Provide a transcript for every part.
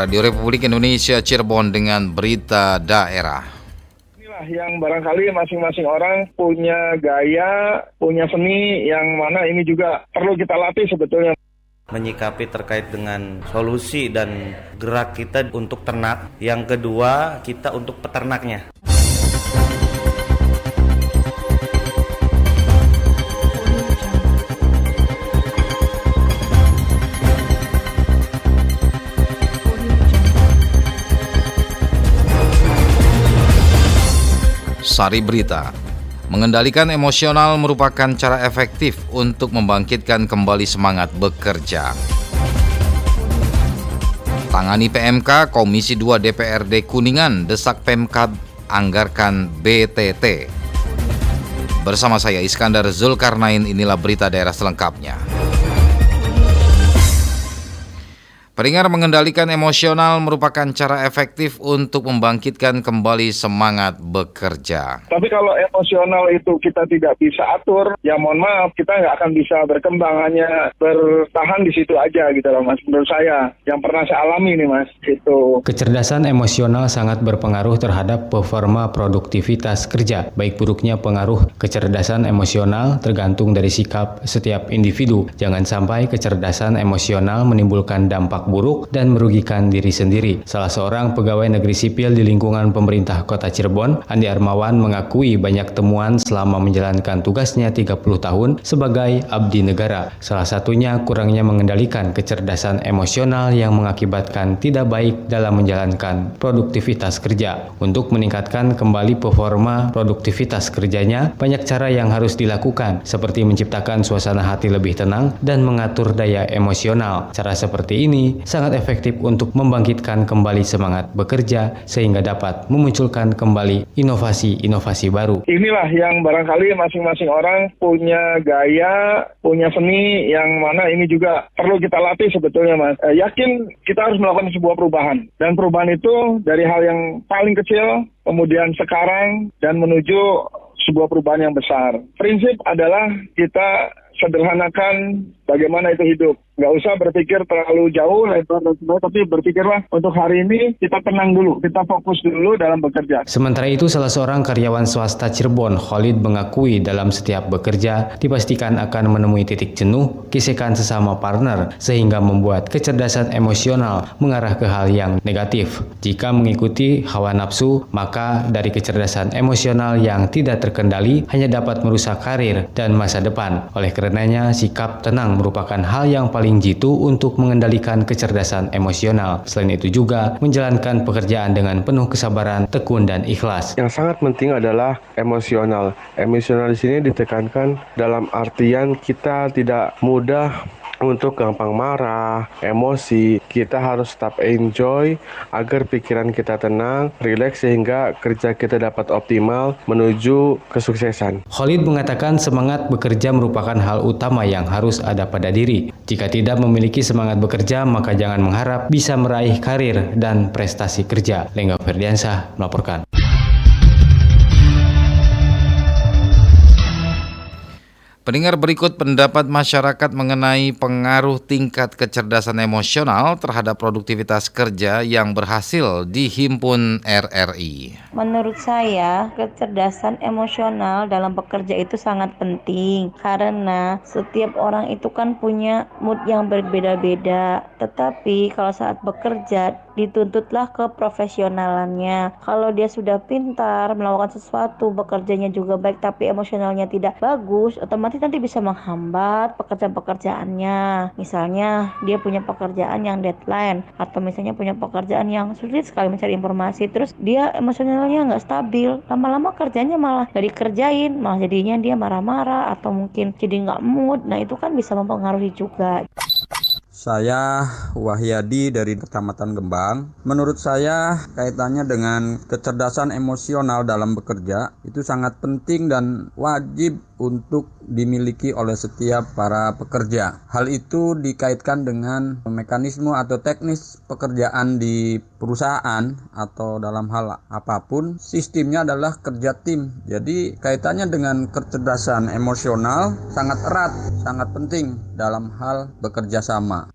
Radio Republik Indonesia Cirebon dengan berita daerah. Inilah yang barangkali masing-masing orang punya gaya, punya seni yang mana ini juga perlu kita latih sebetulnya. Menyikapi terkait dengan solusi dan gerak kita untuk ternak. Yang kedua, kita untuk peternaknya. Sari Berita. Mengendalikan emosional merupakan cara efektif untuk membangkitkan kembali semangat bekerja. Tangani PMK, Komisi 2 DPRD Kuningan desak Pemkab anggarkan BTT. Bersama saya Iskandar Zulkarnain, inilah berita daerah selengkapnya. Pendengar, mengendalikan emosional merupakan cara efektif untuk membangkitkan kembali semangat bekerja. Tapi kalau emosional itu kita tidak bisa atur, ya mohon maaf, kita nggak akan bisa berkembang, hanya bertahan di situ aja gitu loh Mas. Menurut saya, yang pernah saya alami nih Mas, itu. Kecerdasan emosional sangat berpengaruh terhadap performa produktivitas kerja. Baik buruknya pengaruh kecerdasan emosional tergantung dari sikap setiap individu. Jangan sampai kecerdasan emosional menimbulkan dampak buruk dan merugikan diri sendiri. Salah seorang pegawai negeri sipil di lingkungan pemerintah Kota Cirebon, Andi Armawan, mengakui banyak temuan selama menjalankan tugasnya 30 tahun sebagai abdi negara. Salah satunya kurangnya mengendalikan kecerdasan emosional yang mengakibatkan tidak baik dalam menjalankan produktivitas kerja. Untuk meningkatkan kembali performa produktivitas kerjanya, banyak cara yang harus dilakukan, seperti menciptakan suasana hati lebih tenang dan mengatur daya emosional. Cara seperti ini sangat efektif untuk membangkitkan kembali semangat bekerja sehingga dapat memunculkan kembali inovasi-inovasi baru. Inilah yang barangkali masing-masing orang punya gaya, punya seni yang mana ini juga perlu kita latih sebetulnya Mas. Yakin kita harus melakukan sebuah perubahan. Dan perubahan itu dari hal yang paling kecil, kemudian sekarang, dan menuju sebuah perubahan yang besar. Prinsip adalah kita sederhanakan bagaimana itu hidup. Nggak usah berpikir terlalu jauh, lebar dan sebagainya, tapi berpikirlah untuk hari ini kita tenang dulu, kita fokus dulu dalam bekerja. Sementara itu, salah seorang karyawan swasta Cirebon, Khalid, mengakui dalam setiap bekerja dipastikan akan menemui titik jenuh, gesekan sesama partner, sehingga membuat kecerdasan emosional mengarah ke hal yang negatif. Jika mengikuti hawa nafsu, maka dari kecerdasan emosional yang tidak terkendali hanya dapat merusak karir dan masa depan. Oleh karenanya, sikap tenang merupakan hal yang paling jitu untuk mengendalikan kecerdasan emosional. Selain itu juga menjalankan pekerjaan dengan penuh kesabaran, tekun dan ikhlas. Yang sangat penting adalah emosional. Emosional di sini ditekankan dalam artian kita tidak mudah untuk gampang marah, emosi. Kita harus tetap enjoy agar pikiran kita tenang, rileks, sehingga kerja kita dapat optimal menuju kesuksesan. Khalid mengatakan semangat bekerja merupakan hal utama yang harus ada pada diri. Jika tidak memiliki semangat bekerja, maka jangan mengharap bisa meraih karir dan prestasi kerja. Lengga Ferdiansyah melaporkan. Pendengar, berikut pendapat masyarakat mengenai pengaruh tingkat kecerdasan emosional terhadap produktivitas kerja yang berhasil dihimpun RRI. Menurut saya, kecerdasan emosional dalam bekerja itu sangat penting karena setiap orang itu kan punya mood yang berbeda-beda. Tetapi kalau saat bekerja dituntutlah keprofesionalannya. Kalau dia sudah pintar melakukan sesuatu, bekerjanya juga baik tapi emosionalnya tidak bagus, otomatis nanti bisa menghambat pekerjaan-pekerjaannya. Misalnya dia punya pekerjaan yang deadline, atau misalnya punya pekerjaan yang sulit sekali mencari informasi, terus dia emosionalnya nggak stabil, lama-lama kerjanya malah nggak dikerjain, malah jadinya dia marah-marah atau mungkin jadi nggak mood. Nah itu kan bisa mempengaruhi juga. Saya Wahyadi dari Kecamatan Gembang. Menurut saya kaitannya dengan kecerdasan emosional dalam bekerja itu sangat penting dan wajib untuk dimiliki oleh setiap para pekerja. Hal itu dikaitkan dengan mekanisme atau teknis pekerjaan di perusahaan atau dalam hal apapun, sistemnya adalah kerja tim. Jadi kaitannya dengan kecerdasan emosional sangat erat, sangat penting dalam hal bekerja sama.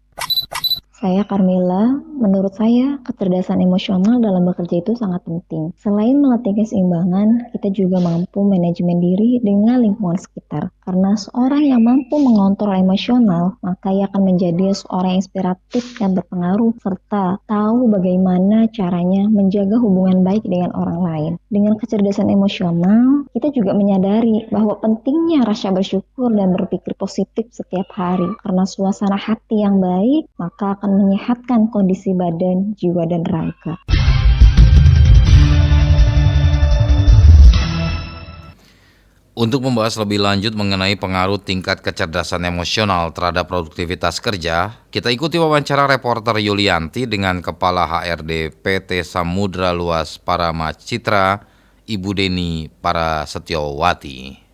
Saya Carmila, menurut saya kecerdasan emosional dalam bekerja itu sangat penting. Selain melatih keseimbangan, kita juga mampu manajemen diri dengan lingkungan sekitar. Karena seorang yang mampu mengontrol emosional, maka ia akan menjadi seorang yang inspiratif dan berpengaruh, serta tahu bagaimana caranya menjaga hubungan baik dengan orang lain. Dengan kecerdasan emosional, kita juga menyadari bahwa pentingnya rasa bersyukur dan berpikir positif setiap hari. Karena suasana hati yang baik, maka akan menyehatkan kondisi badan, jiwa, dan raga. Untuk membahas lebih lanjut mengenai pengaruh tingkat kecerdasan emosional terhadap produktivitas kerja, kita ikuti wawancara reporter Yulianti dengan Kepala HRD PT Samudra Luas Parama Citra, Ibu Deni Parasetyowati.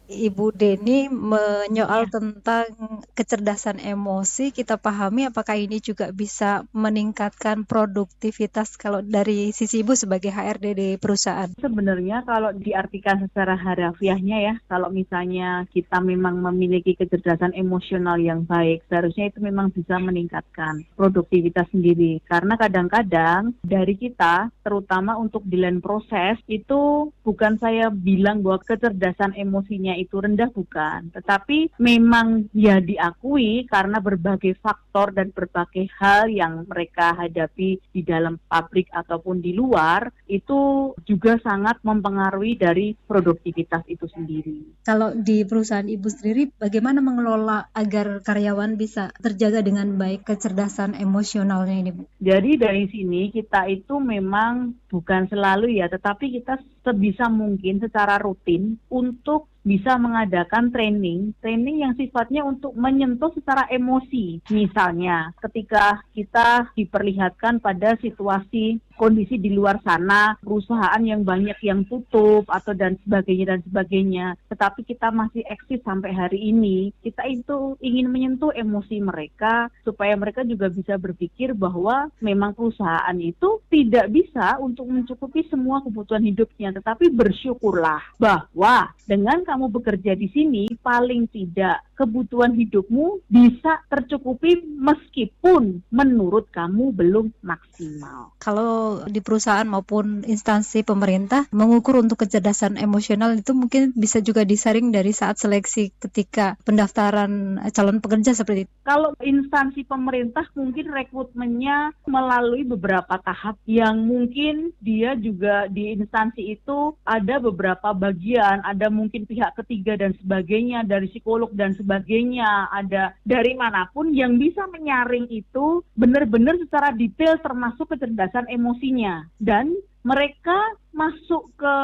Ibu Deni menyoal tentang kecerdasan emosi, kita pahami apakah ini juga bisa meningkatkan produktivitas kalau dari sisi Ibu sebagai HRD di perusahaan? Sebenarnya kalau diartikan secara harafiahnya ya, kalau misalnya kita memang memiliki kecerdasan emosional yang baik, seharusnya itu memang bisa meningkatkan produktivitas sendiri. Karena kadang-kadang dari kita, terutama untuk di lain proses, itu bukan saya bilang bahwa kecerdasan emosinya itu rendah, bukan, tetapi memang ya diakui karena berbagai faktor dan berbagai hal yang mereka hadapi di dalam pabrik ataupun di luar, itu juga sangat mempengaruhi dari produktivitas itu sendiri. Kalau di perusahaan Ibu sendiri, bagaimana mengelola agar karyawan bisa terjaga dengan baik kecerdasan emosionalnya ini, Bu? Jadi dari sini kita itu memang bukan selalu ya, tetapi kita sebisa mungkin secara rutin untuk bisa mengadakan training yang sifatnya untuk menyentuh secara emosi. Misalnya, ketika kita diperlihatkan pada situasi kondisi di luar sana, perusahaan yang banyak yang tutup atau dan sebagainya, tetapi kita masih eksis sampai hari ini, kita itu ingin menyentuh emosi mereka supaya mereka juga bisa berpikir bahwa memang perusahaan itu tidak bisa untuk mencukupi semua kebutuhan hidupnya, tetapi bersyukurlah bahwa dengan kamu bekerja di sini, paling tidak kebutuhan hidupmu bisa tercukupi meskipun menurut kamu belum maksimal. Kalau di perusahaan maupun instansi pemerintah, mengukur untuk kecerdasan emosional itu mungkin bisa juga disaring dari saat seleksi ketika pendaftaran calon pekerja seperti itu. Kalau instansi pemerintah mungkin rekrutmennya melalui beberapa tahap yang mungkin dia juga di instansi itu ada beberapa bagian, ada mungkin pihak ketiga dan sebagainya, dari psikolog dan sebagainya, ada dari manapun yang bisa menyaring itu benar-benar secara detail termasuk kecerdasan emosinya. Dan mereka masuk ke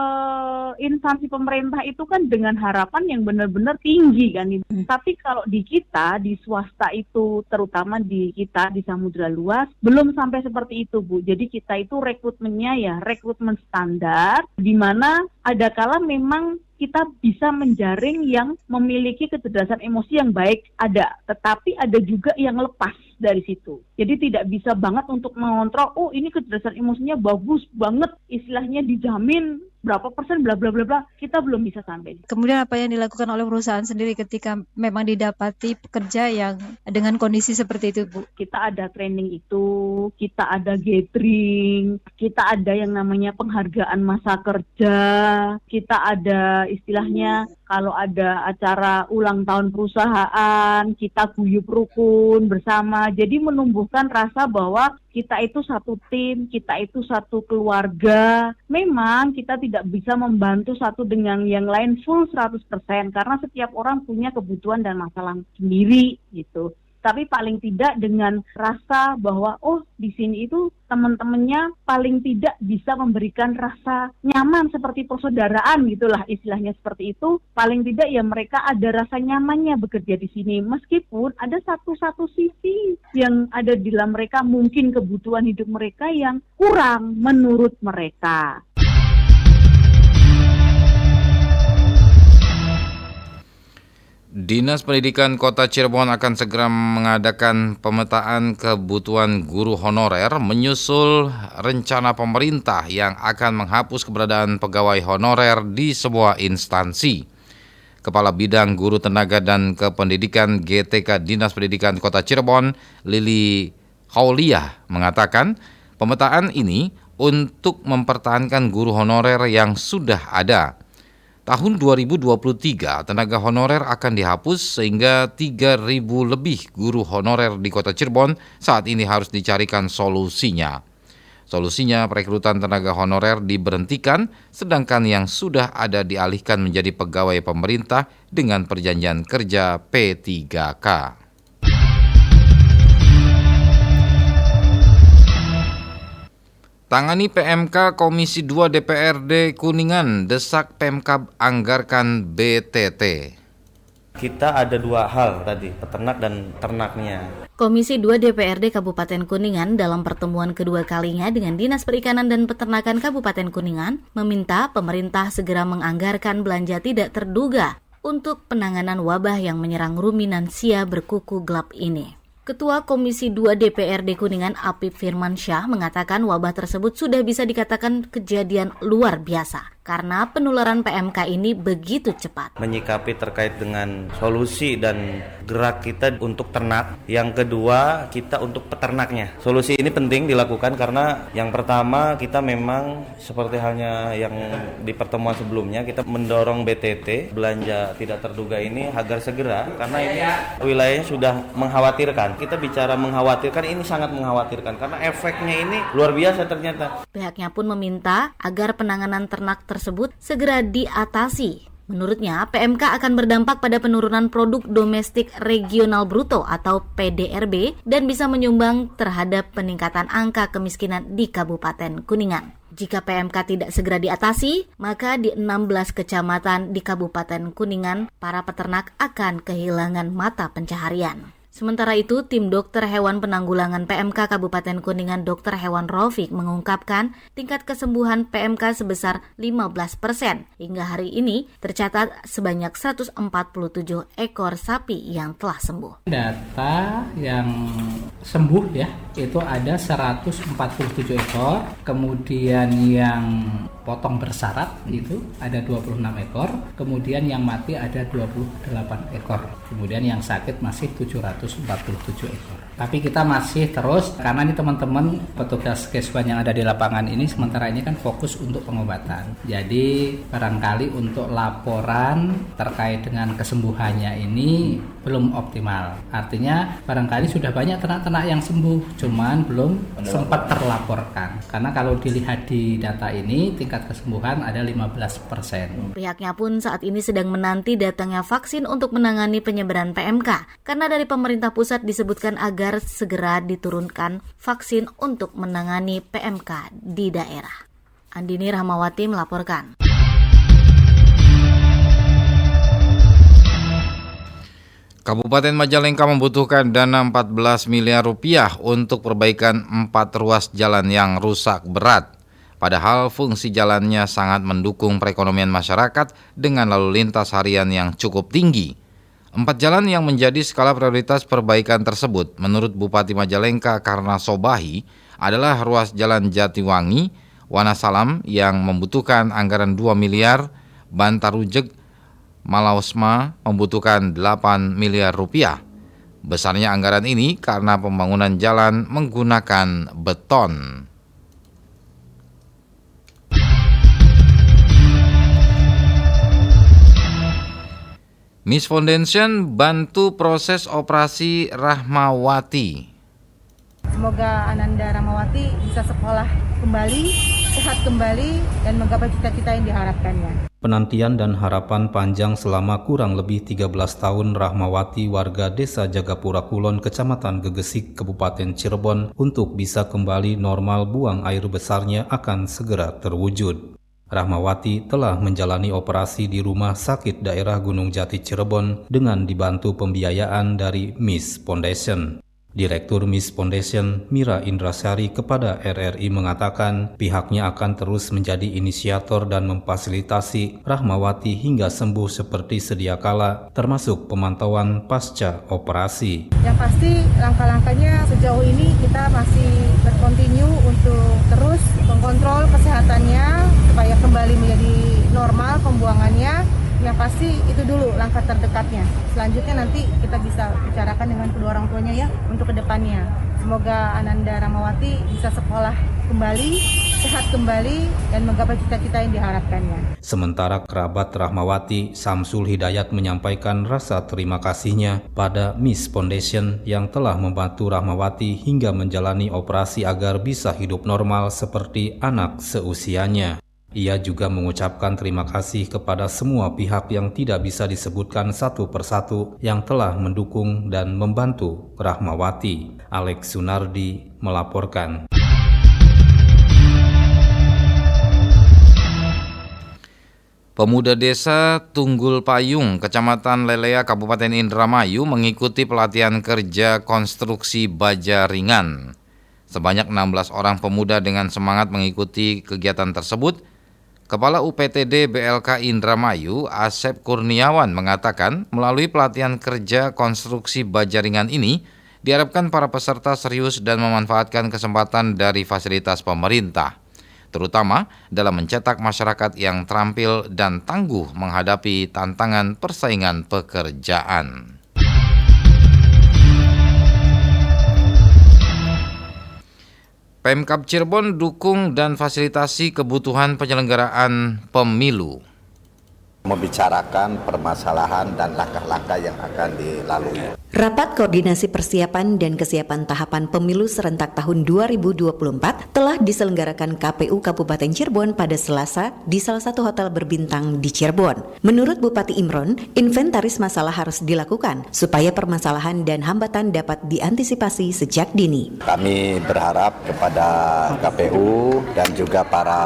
instansi pemerintah itu kan dengan harapan yang benar-benar tinggi kan. Tapi kalau di kita, di swasta itu, terutama di kita, di Samudra Luas, belum sampai seperti itu, Bu. Jadi kita itu rekrutmennya ya rekrutmen standar, di mana ada kala memang kita bisa menjaring yang memiliki kecerdasan emosi yang baik, ada. Tetapi ada juga yang lepas dari situ. Jadi tidak bisa banget untuk mengontrol, oh ini kecerdasan emosinya bagus banget, istilahnya dijamin berapa persen bla bla bla bla, kita belum bisa sampai. Kemudian apa yang dilakukan oleh perusahaan sendiri ketika memang didapati pekerja yang dengan kondisi seperti itu, Bu? Kita ada training itu, kita ada gathering, kita ada yang namanya penghargaan masa kerja, kita ada istilahnya kalau ada acara ulang tahun perusahaan, kita guyup rukun bersama. Jadi menumbuhkan rasa bahwa kita itu satu tim, kita itu satu keluarga. Memang kita tidak bisa membantu satu dengan yang lain full 100% karena setiap orang punya kebutuhan dan masalah sendiri gitu. Tapi paling tidak dengan rasa bahwa oh di sini itu teman-temannya paling tidak bisa memberikan rasa nyaman seperti persaudaraan gitulah istilahnya seperti itu. Paling tidak ya mereka ada rasa nyamannya bekerja di sini meskipun ada satu sisi yang ada di dalam mereka mungkin kebutuhan hidup mereka yang kurang menurut mereka. Dinas Pendidikan Kota Cirebon akan segera mengadakan pemetaan kebutuhan guru honorer menyusul rencana pemerintah yang akan menghapus keberadaan pegawai honorer di sebuah instansi. Kepala Bidang Guru Tenaga dan Kependidikan GTK Dinas Pendidikan Kota Cirebon, Lili Khauliah mengatakan pemetaan ini untuk mempertahankan guru honorer yang sudah ada. Tahun 2023, tenaga honorer akan dihapus sehingga 3.000 lebih guru honorer di Kota Cirebon saat ini harus dicarikan solusinya. Solusinya, perekrutan tenaga honorer diberhentikan, sedangkan yang sudah ada dialihkan menjadi pegawai pemerintah dengan perjanjian kerja P3K. Tangani PMK Komisi 2 DPRD Kuningan, desak Pemkab anggarkan BTT. Kita ada dua hal tadi, peternak dan ternaknya. Komisi 2 DPRD Kabupaten Kuningan dalam pertemuan kedua kalinya dengan Dinas Perikanan dan Peternakan Kabupaten Kuningan meminta pemerintah segera menganggarkan belanja tidak terduga untuk penanganan wabah yang menyerang ruminansia berkuku gelap ini. Ketua Komisi 2 DPRD Kuningan Apip Firmansyah mengatakan wabah tersebut sudah bisa dikatakan kejadian luar biasa karena penularan PMK ini begitu cepat. Menyikapi terkait dengan solusi dan gerak kita untuk ternak. Yang kedua, kita untuk peternaknya. Solusi ini penting dilakukan karena yang pertama kita memang seperti halnya yang di pertemuan sebelumnya, kita mendorong BTT, belanja tidak terduga ini agar segera, karena ini wilayahnya sudah mengkhawatirkan. Kita bicara mengkhawatirkan, ini sangat mengkhawatirkan karena efeknya ini luar biasa ternyata. Pihaknya pun meminta agar penanganan ternak tersebut segera diatasi. Menurutnya, PMK akan berdampak pada penurunan produk domestik regional bruto atau PDRB dan bisa menyumbang terhadap peningkatan angka kemiskinan di Kabupaten Kuningan. Jika PMK tidak segera diatasi, maka di 16 kecamatan di Kabupaten Kuningan, para peternak akan kehilangan mata pencaharian. Sementara itu, tim dokter hewan penanggulangan PMK Kabupaten Kuningan Dr. Hewan Raufik mengungkapkan tingkat kesembuhan PMK sebesar 15%. Hingga hari ini tercatat sebanyak 147 ekor sapi yang telah sembuh. Data yang sembuh ya, itu ada 147 ekor, kemudian yang potong bersyarat itu ada 26 ekor, kemudian yang mati ada 28 ekor, kemudian yang sakit masih 747 ekor. Tapi kita masih terus, karena ini teman-teman petugas kesuan yang ada di lapangan ini sementara ini kan fokus untuk pengobatan. Jadi barangkali untuk laporan terkait dengan kesembuhannya ini belum optimal. Artinya barangkali sudah banyak ternak-ternak yang sembuh, cuman belum sempat terlaporkan. Karena kalau dilihat di data ini tingkat kesembuhan ada 15%. Pihaknya pun saat ini sedang menanti datangnya vaksin untuk menangani penyebaran PMK. Karena dari pemerintah pusat disebutkan agar segera diturunkan vaksin untuk menangani PMK di daerah. Andini Rahmawati melaporkan. Kabupaten Majalengka membutuhkan dana 14 miliar rupiah untuk perbaikan 4 ruas jalan yang rusak berat. Padahal fungsi jalannya sangat mendukung perekonomian masyarakat dengan lalu lintas harian yang cukup tinggi. 4 jalan yang menjadi skala prioritas perbaikan tersebut menurut Bupati Majalengka Karna Sobahi adalah ruas jalan Jatiwangi, Wanasalam yang membutuhkan anggaran 2 miliar, Bantarujeg, Malausma membutuhkan 8 miliar rupiah. Besarnya anggaran ini karena pembangunan jalan menggunakan beton. Miss Foundation bantu proses operasi Rahmawati. Semoga Ananda Rahmawati bisa sekolah kembali, sehat kembali, dan menggapai cita-cita yang diharapkannya. Penantian dan harapan panjang selama kurang lebih 13 tahun Rahmawati warga Desa Jagapura Kulon, Kecamatan Gegesik, Kabupaten Cirebon untuk bisa kembali normal buang air besarnya akan segera terwujud. Rahmawati telah menjalani operasi di Rumah Sakit Daerah Gunung Jati Cirebon dengan dibantu pembiayaan dari Miss Foundation. Direktur Miss Foundation Mira Indrasari kepada RRI mengatakan pihaknya akan terus menjadi inisiator dan memfasilitasi Rahmawati hingga sembuh seperti sedia kala, termasuk pemantauan pasca operasi. Yang pasti langkah-langkahnya sejauh ini kita masih berkontinu untuk terus mengkontrol kesehatannya supaya kembali menjadi normal pembuangannya. Yang pasti itu dulu langkah terdekatnya. Selanjutnya nanti kita bisa bicarakan dengan kedua orang tuanya ya untuk kedepannya. Semoga Ananda Rahmawati bisa sekolah kembali, sehat kembali, dan menggapai cita-cita yang diharapkannya. Sementara kerabat Rahmawati, Samsul Hidayat menyampaikan rasa terima kasihnya pada Miss Foundation yang telah membantu Rahmawati hingga menjalani operasi agar bisa hidup normal seperti anak seusianya. Ia juga mengucapkan terima kasih kepada semua pihak yang tidak bisa disebutkan satu persatu yang telah mendukung dan membantu Rahmawati. Alex Sunardi melaporkan. Pemuda desa Tunggul Payung, Kecamatan Lelea, Kabupaten Indramayu mengikuti pelatihan kerja konstruksi baja ringan. Sebanyak 16 orang pemuda dengan semangat mengikuti kegiatan tersebut. Kepala UPTD BLK Indramayu, Asep Kurniawan, mengatakan melalui pelatihan kerja konstruksi baja ringan ini, diharapkan para peserta serius dan memanfaatkan kesempatan dari fasilitas pemerintah, terutama dalam mencetak masyarakat yang terampil dan tangguh menghadapi tantangan persaingan pekerjaan. Pemkab Cirebon dukung dan fasilitasi kebutuhan penyelenggaraan pemilu. Membicarakan permasalahan dan langkah-langkah yang akan dilalui. Rapat Koordinasi Persiapan dan Kesiapan Tahapan Pemilu Serentak tahun 2024 telah diselenggarakan KPU Kabupaten Cirebon pada Selasa di salah satu hotel berbintang di Cirebon. Menurut Bupati Imron, inventaris masalah harus dilakukan supaya permasalahan dan hambatan dapat diantisipasi sejak dini. Kami berharap kepada KPU dan juga para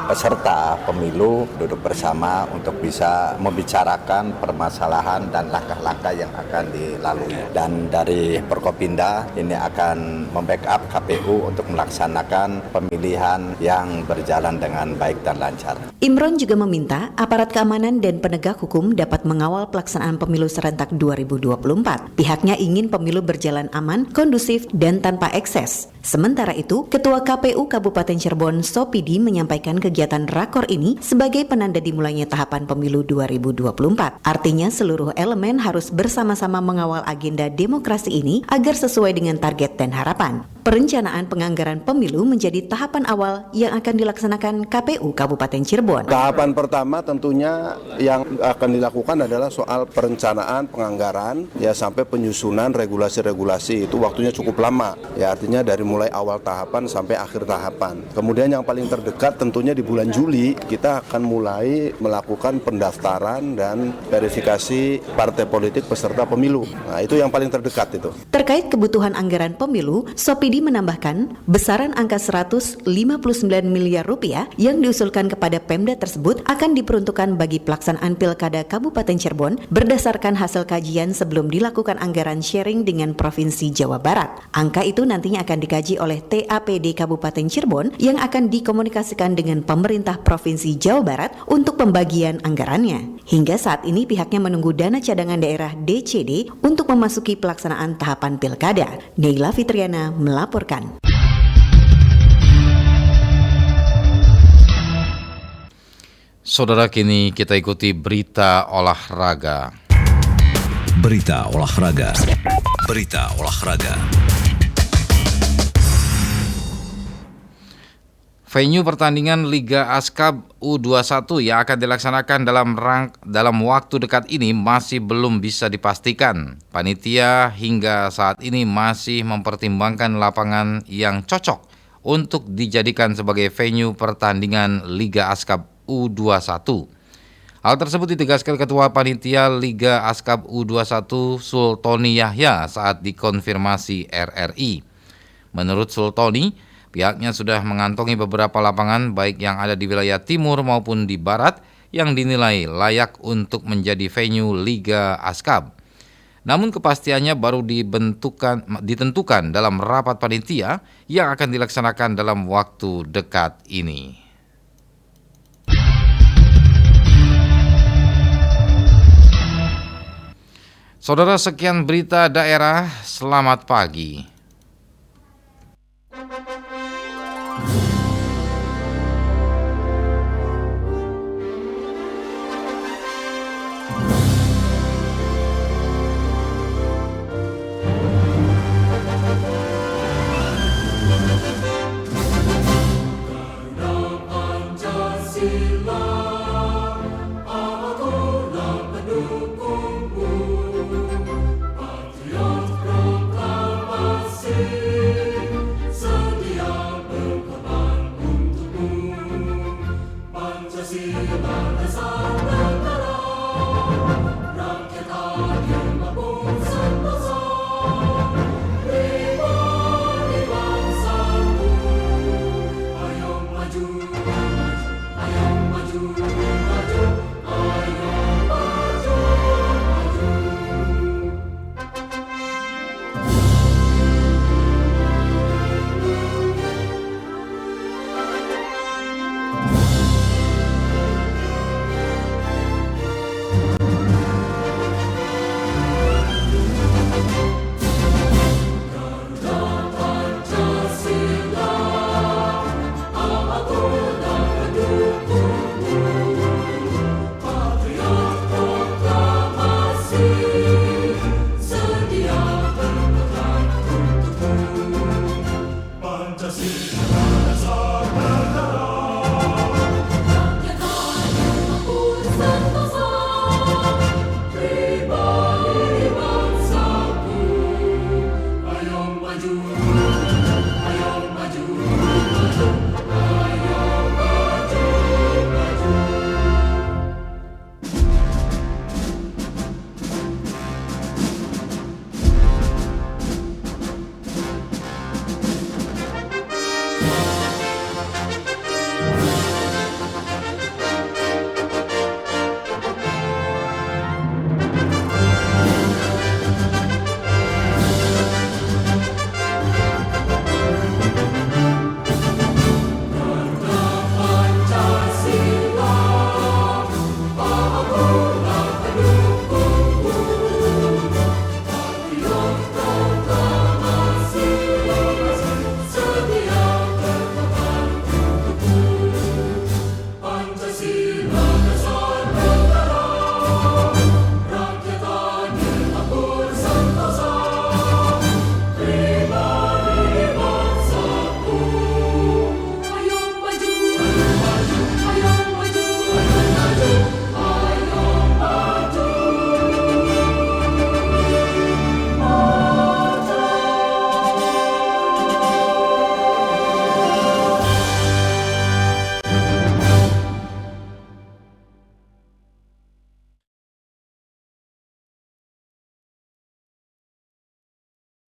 peserta pemilu duduk bersama untuk bisa membicarakan permasalahan dan langkah-langkah yang akan dilalui. Dan dari Forkopimda ini akan membackup KPU untuk melaksanakan pemilihan yang berjalan dengan baik dan lancar. Imron juga meminta aparat keamanan dan penegak hukum dapat mengawal pelaksanaan pemilu serentak 2024. Pihaknya ingin pemilu berjalan aman, kondusif, dan tanpa ekses. Sementara itu, Ketua KPU Kabupaten Cirebon, Sopidi, menyampaikan kegiatan rakor ini sebagai penanda dimulainya tahapan pemilu 2024. Artinya seluruh elemen harus bersama-sama mengawal agenda demokrasi ini agar sesuai dengan target dan harapan. Perencanaan penganggaran pemilu menjadi tahapan awal yang akan dilaksanakan KPU Kabupaten Cirebon. Tahapan pertama tentunya yang akan dilakukan adalah soal perencanaan penganggaran ya sampai penyusunan regulasi-regulasi, itu waktunya cukup lama ya, artinya dari mulai awal tahapan sampai akhir tahapan. Kemudian yang paling terdekat tentunya di bulan Juli kita akan mulai melakukan pendaftaran dan verifikasi partai politik peserta pemilu. Nah, itu yang paling terdekat itu. Terkait kebutuhan anggaran pemilu, Sopidi menambahkan besaran angka 159 miliar rupiah yang diusulkan kepada Pemda tersebut akan diperuntukkan bagi pelaksanaan Pilkada Kabupaten Cirebon berdasarkan hasil kajian sebelum dilakukan anggaran sharing dengan Provinsi Jawa Barat. Angka itu nantinya akan dikaji oleh TAPD Kabupaten Cirebon yang akan dikomunikasikan dengan pemerintah Provinsi Jawa Barat untuk pembagian anggarannya. Hingga saat ini pihaknya menunggu dana cadangan daerah DCD untuk memasuki pelaksanaan tahapan Pilkada. Neila Fitriana melaporkan. Saudara, kini kita ikuti berita olahraga. Berita olahraga. Berita olahraga. Venue pertandingan Liga Askab U21 yang akan dilaksanakan dalam waktu dekat ini masih belum bisa dipastikan. Panitia hingga saat ini masih mempertimbangkan lapangan yang cocok untuk dijadikan sebagai venue pertandingan Liga Askab U21. Hal tersebut ditegaskan Ketua Panitia Liga Askab U21 Sultoni Yahya saat dikonfirmasi RRI. Menurut Sultoni, pihaknya sudah mengantongi beberapa lapangan baik yang ada di wilayah timur maupun di barat yang dinilai layak untuk menjadi venue Liga Askab. Namun kepastiannya baru ditentukan dalam rapat panitia yang akan dilaksanakan dalam waktu dekat ini. Saudara, sekian berita daerah. Selamat pagi.